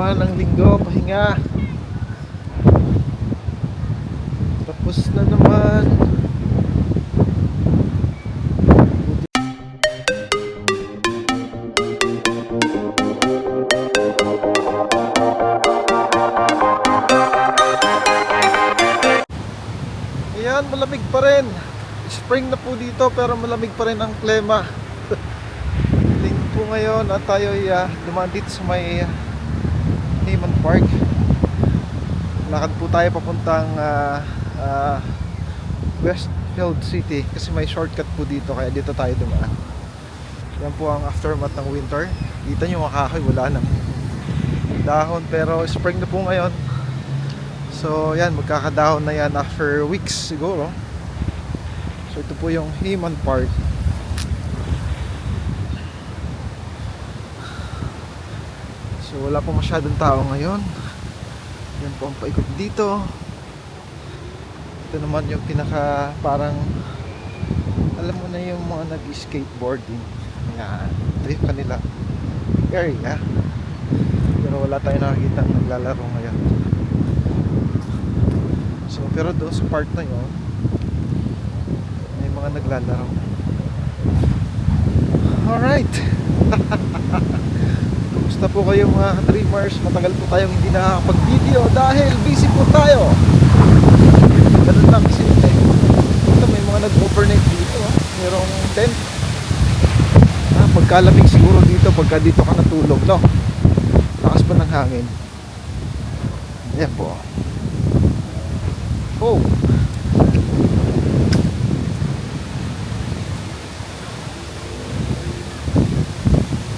naman ang linggo, pahinga. Tapos na naman. Ayan, malamig pa rin. Spring na po dito pero malamig pa rin ang klima. Linggo po ngayon at tayo ay dumaan dito sa may Hayman Park. Lakad po tayo papuntang Westfield City kasi may shortcut po dito kaya dito tayo dumaan. Yan po ang aftermath ng winter. Kita nyo makahoy, wala nang dahon pero spring na po ngayon. So yan, magkakadahon na yan after weeks siguro. So ito po yung Hayman Park. So wala po masyadong tao ngayon. Yan po ang paikot dito. Ito naman yung pinaka parang alam mo na yung mga nag-skateboarding. Yan, ito yung kanila area. Pero wala tayong nakakita naglalaro ngayon. So pero doon sa part na yun may mga naglalaro. Alright. Kumusta po kayo mga ka-dreamers? Matagal po tayong hindi nakakapag-video dahil busy po tayo. Ganun lang kasi ito may mga nag-overnight dito. Merong tent. Pagkalamig siguro dito pagka dito ka natulog, no? Lakas pa ng hangin. Ayan po. Oh.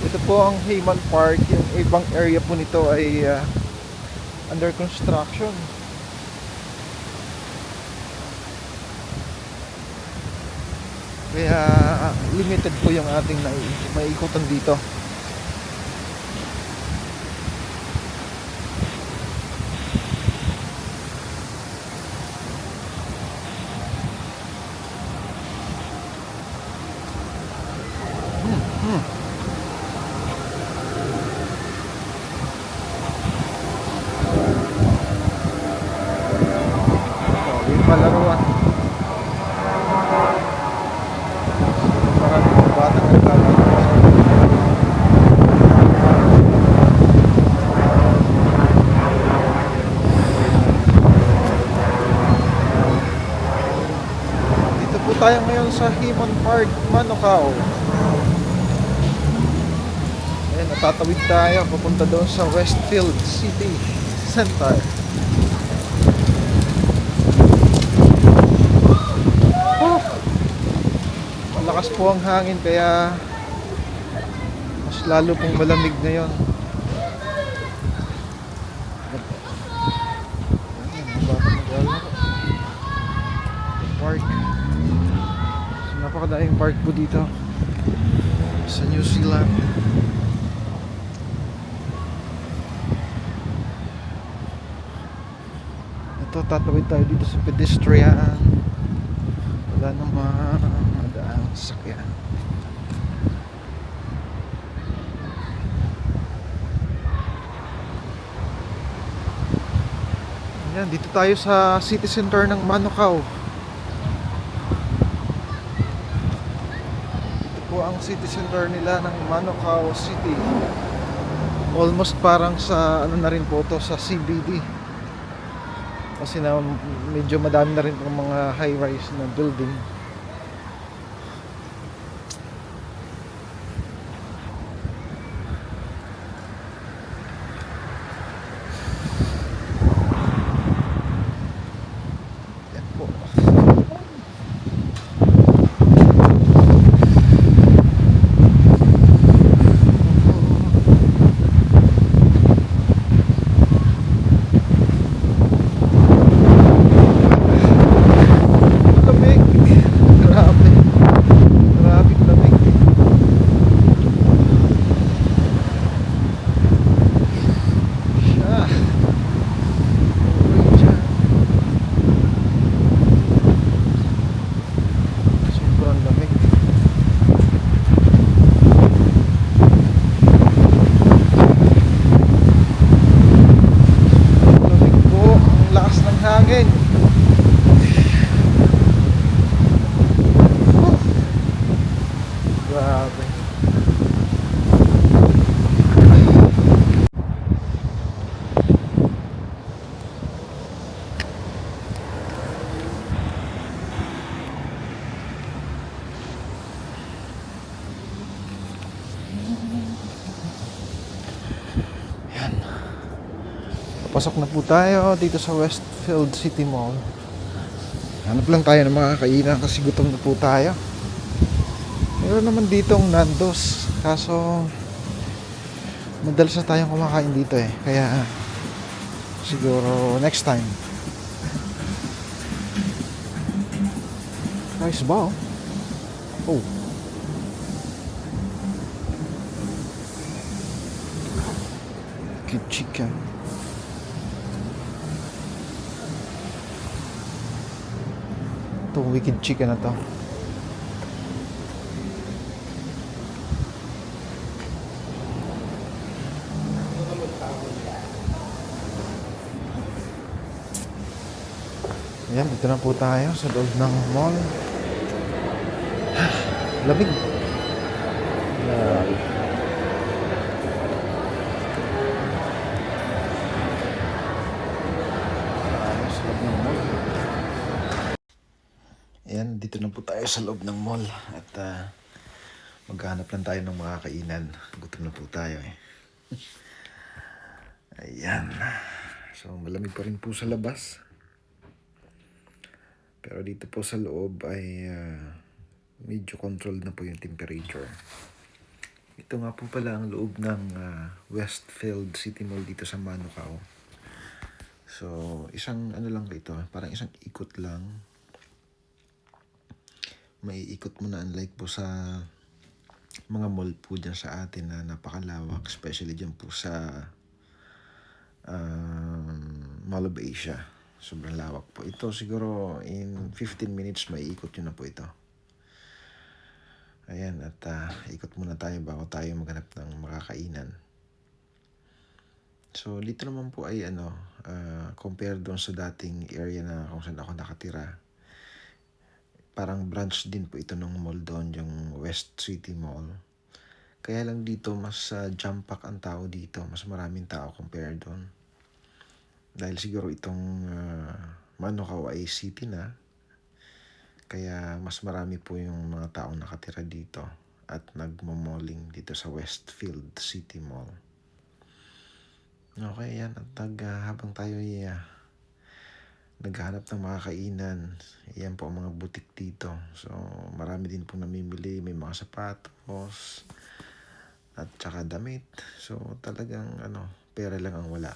Ito po ang Hayman Park. Yung ibang area po nito ay under construction. Kaya limited po yung ating maiikutan dito. Yung palaruan. Maraming batang naglalaro. Dito po tayo ngayon sa Hayman Park, Manukau. Ayan, natatawid tayo papunta doon sa Westfield City Center. Malakas po ang hangin kaya mas lalo pong malamig ngayon. Park. So, napakadaing park po dito sa New Zealand. Ito, tatawid tayo dito sa pedestrian. Wala naman madaan sasakyan. Ayan, dito tayo sa city center ng Manukau. Ito po ang city center nila ng Manukau City. Almost parang sa ano na rin po to, sa CBD. Kasi na medyo madami na rin ang mga high-rise na building. Yan po. Lamig. Pasok na po tayo dito sa Westfield City Mall. Hanap lang tayo ng mga kainan kasi gutom na po tayo. Meron naman ditong Nando's, kaso madalas na tayong kumakain dito eh. Kaya siguro next time. Nice ba? Oh. Good chicken. Itong wicked chicken na to. Ayan, dito na po tayo sa loob ng mall. Lamig. Sa loob ng mall. Ayan, dito na po tayo sa loob ng mall. At maghanap lang tayo ng mga kainan. Gutom na po tayo eh. Ayan. So, malamig pa rin po sa labas. Pero dito po sa loob ay medyo controlled na po yung temperature. Ito nga po pala ang loob ng Westfield City Mall dito sa Manukau. So, isang ano lang ito, parang isang ikot lang. Maiikot mo na, unlike po sa mga mall po dyan sa atin na napakalawak, especially dyan po sa Mall of Asia. Sobrang lawak po. Ito siguro in 15 minutes maiikot yun na po ito. Ayan, at ikot muna tayo bago tayo maghanap ng makakainan. So, dito naman po ay compare doon sa dating area na kung saan ako nakatira. Parang branch din po ito ng mall doon, yung West City Mall. Kaya lang dito, mas jam-pack ang tao dito. Mas maraming tao compare doon. Dahil siguro itong Manukau ay city na. Kaya mas marami po yung mga taong nakatira dito at nagmo-malling dito sa Westfield City Mall. Okay, yan. At habang tayo naghahanap ng mga kainan, yan po ang mga butik dito. So, marami din po namimili. May mga sapatos at saka damit. So, talagang pera lang ang wala.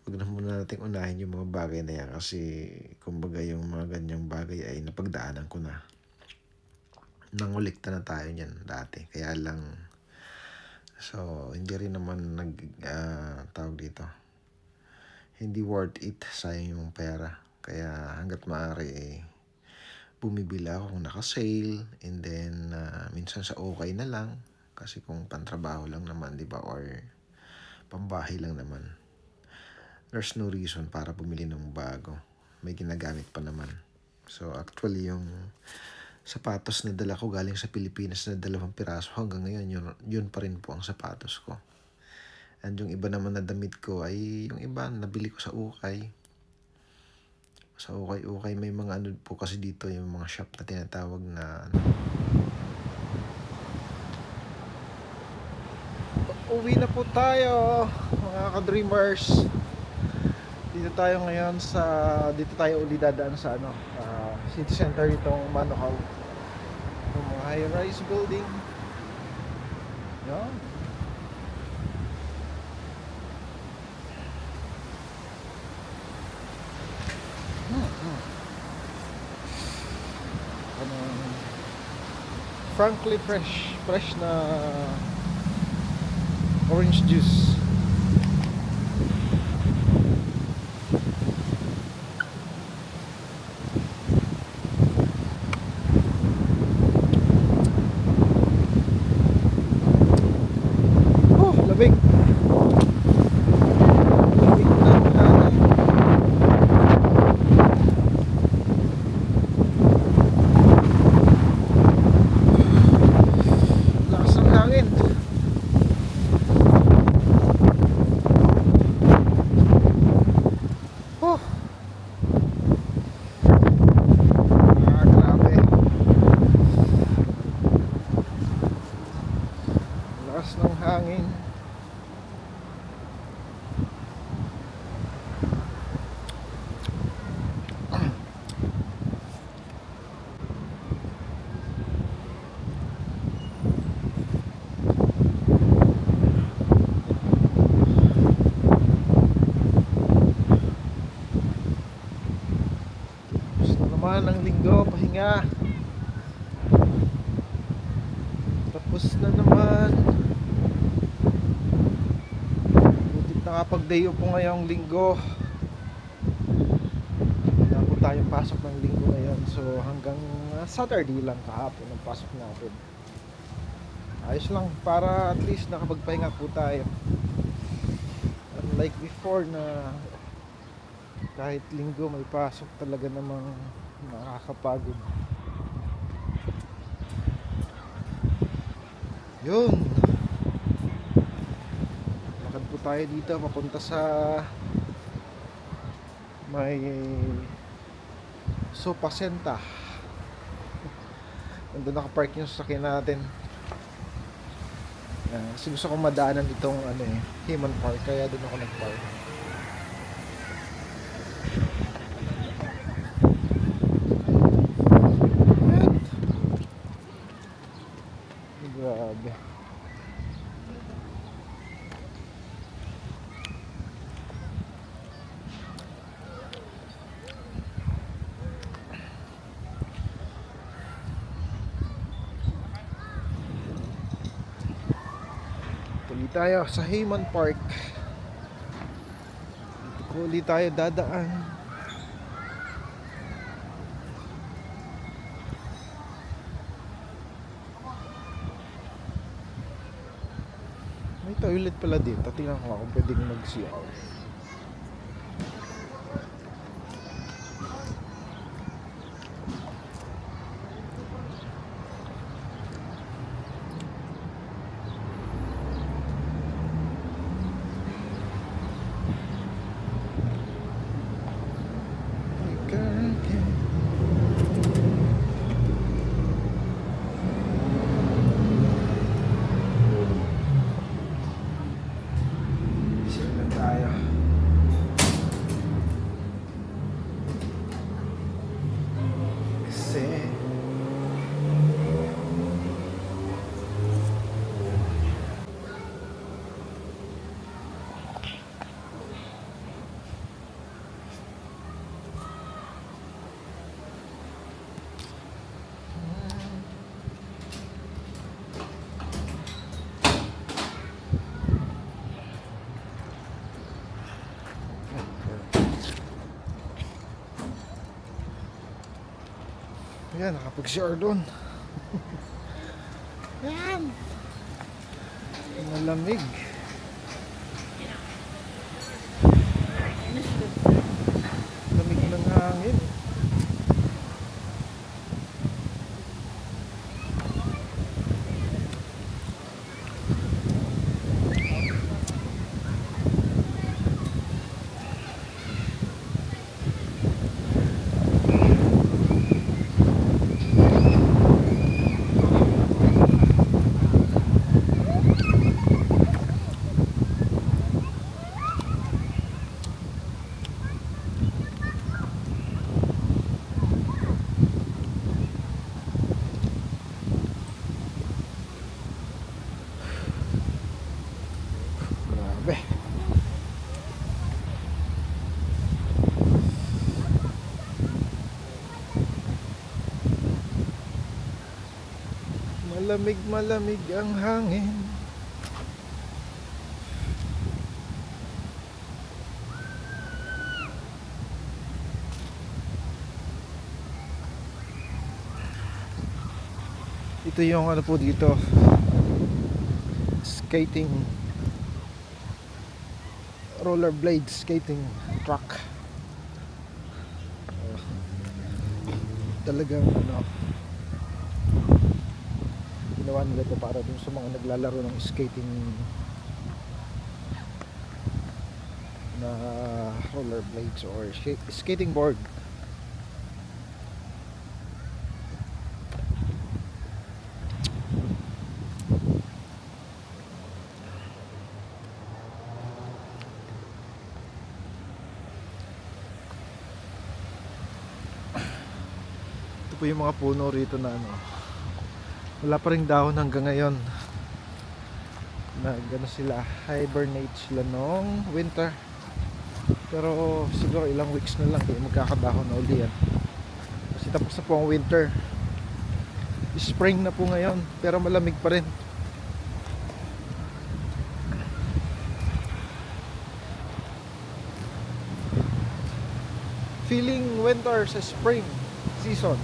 Huwag na muna natin unahin yung mga bagay na yan kasi kumbaga yung mga ganyang bagay ay napagdaanan ko na. Nangulikta na tayo niyan dati. Kaya lang, so hindi rin naman tawag dito. Hindi worth it, sayang yung pera. Kaya hanggat maaari bumibili ako kung naka-sale, and then minsan sa okay na lang kasi kung pantrabaho lang naman, di ba, or pambahay lang naman, there's no reason para bumili ng bago. May ginagamit pa naman. So actually yung sapatos na dala ko galing sa Pilipinas na 2 piraso hanggang ngayon yun pa rin po ang sapatos ko. And yung iba naman na damit ko ay yung iba nabili ko sa ukay. Sa ukay may mga po kasi dito yung mga shop na tinatawag na Uwi na po tayo mga ka-dreamers. Dito tayo uli dadaan sa city center itong Manukau. Yung mga high-rise building. Yan. Frankly fresh na orange juice. Lamig. Lamig ng hangin. Lakas ng hangin. naman ang linggo, pahinga. Tapos na naman. Butit nakapag-day off po ngayong linggo. Wala po tayong pasok ng linggo ngayon. So hanggang Saturday lang kahapon ang pasok natin. Ayos lang para at least nakapagpahinga po tayo. Unlike before na kahit linggo may pasok, talaga namang nakakapagod. Yun, lakad po tayo dito papunta sa may Sopa Senta. Nandun nakapark yung sasakyan natin. Kasi gusto kong madaanan itong Himan Park, kaya doon ako nagpark. Grabe. Tuloy tayo sa Himan Park. Dito po ulit tayo dadaan. May toilet pala dito. Tingnan ko kung pwedeng mag-CR. Yan, nakapag-share doon. Yan. Malamig. Lamig ng hangin. Grabe. Malamig ang hangin. Ito yung po dito, skating, rollerblade skating track. Talagang ginawa nila ito para dun sa mga naglalaro ng skating na rollerblades or skating board. Ito po yung mga puno rito na wala pa ring dahon hanggang ngayon. Sila, hibernate sila nung winter. Pero siguro ilang weeks na lang magkakadahon na uli yan. Kasi tapos na po ang winter. Spring na po ngayon, pero malamig pa rin. Feeling winter sa spring season.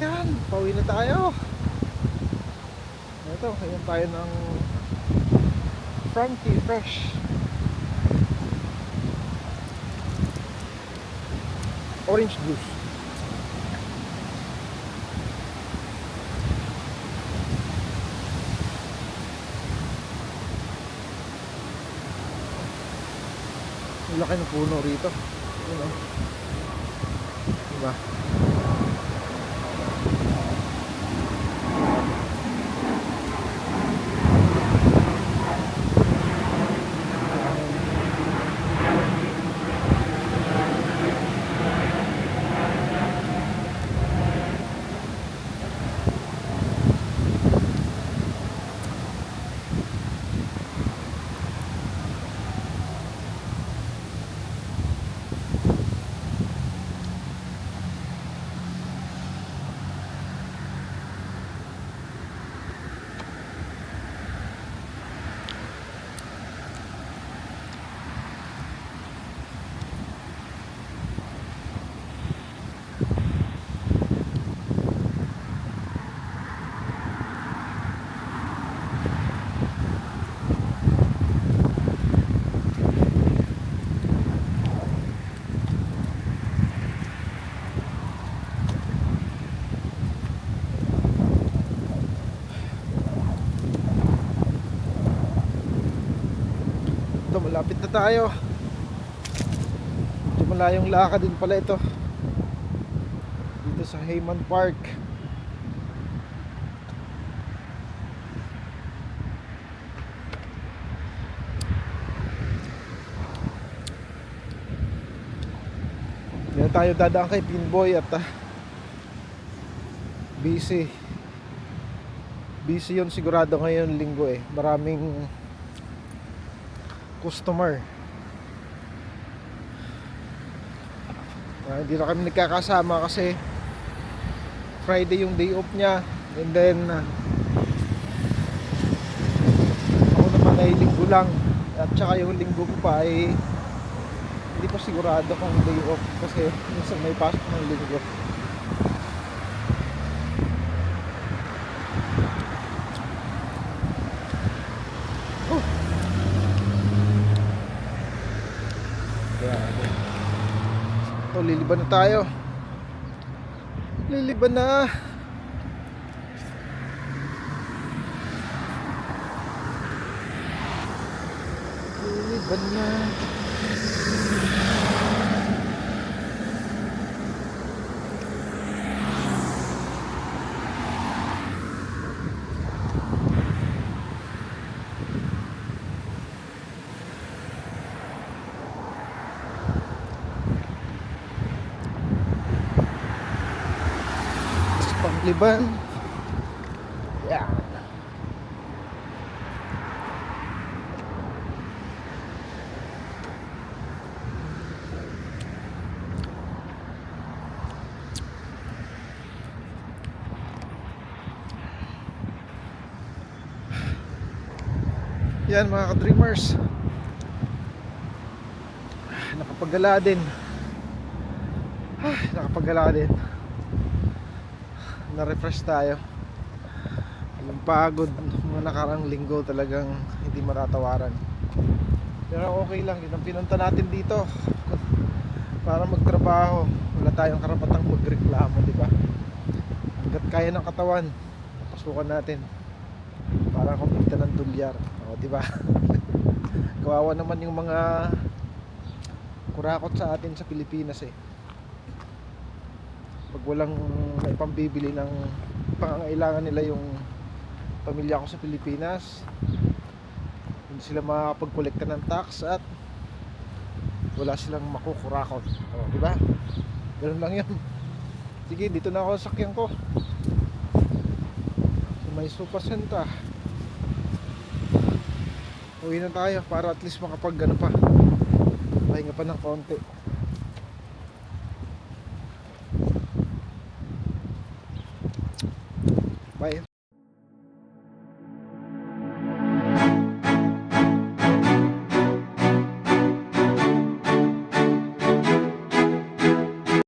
Yan, pauwi na tayo. Ito, ayan tayo ng Frankie Fresh orange juice. Ang laki ng puno rito. Yun, oh. Diba? Ito, malapit na tayo. Medyo malayong lakad din pala ito. Dito sa Hayman Park. Yan tayo dadaan kay Pinboy at busy. Busy yun sigurado ngayon linggo eh. Maraming customer. Hindi na kami nagkakasama kasi Friday yung day off niya. And then ako naman ay linggo lang. At saka yung linggo ko pa ay hindi pa sigurado kung day off kasi minsan may pasok ng linggo. So, liliban na tayo. Liliban na. Liliban na. Pangliban. Yeah. Yan mga ka-dreamers, nakapagala din. Nakapagala din. Na-refresh tayo. Yung pagod mga nakarang linggo talagang hindi matatawaran. Pero okay lang, yun ang pinunta natin dito para magtrabaho. Wala tayong karapatang magreklamo, di ba? Hanggat kaya ng katawan, pasukan natin para kumita ng dolyar. O, di ba? Kawawa naman yung mga kurakot sa atin sa Pilipinas eh. Pag walang maipambibili ng pangangailangan nila yung pamilya ko sa Pilipinas, hindi sila makakapag-kolekta ng tax at wala silang makukurakot. O, di ba? Ganun lang yun. Sige, dito na ako sa sakyan ko. So, may supasenta. Uwi na tayo para at least makapag pahinga pa ng konti.